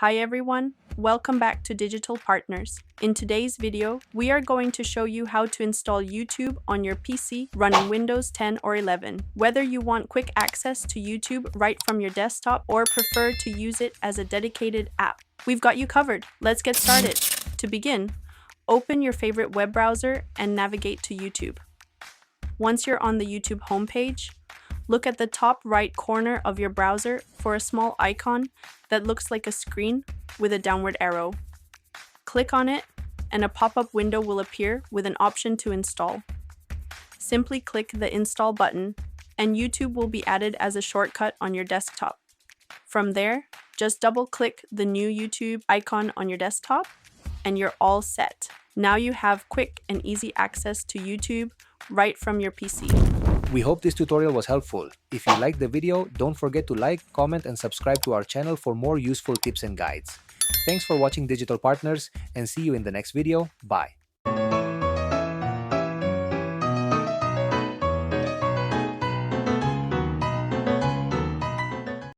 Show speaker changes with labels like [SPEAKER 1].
[SPEAKER 1] Hi everyone, welcome back to Digital Partners. In today's video, we are going to show you how to install YouTube on your PC running Windows 10 or 11. Whether you want quick access to YouTube right from your desktop or prefer to use it as a dedicated app, we've got you covered. Let's get started. To begin, open your favorite web browser and navigate to YouTube. Once you're on the YouTube homepage, look at the top right corner of your browser for a small icon that looks like a screen with a downward arrow. Click on it, and a pop-up window will appear with an option to install. Simply click the Install button, and YouTube will be added as a shortcut on your desktop. From there, just double-click the new YouTube icon on your desktop, and you're all set. Now you have quick and easy access to YouTube right from your PC.
[SPEAKER 2] We hope this tutorial was helpful. If you liked the video, don't forget to like, comment, and subscribe to our channel for more useful tips and guides. Thanks for watching Digital Partners, and see you in the next video. Bye.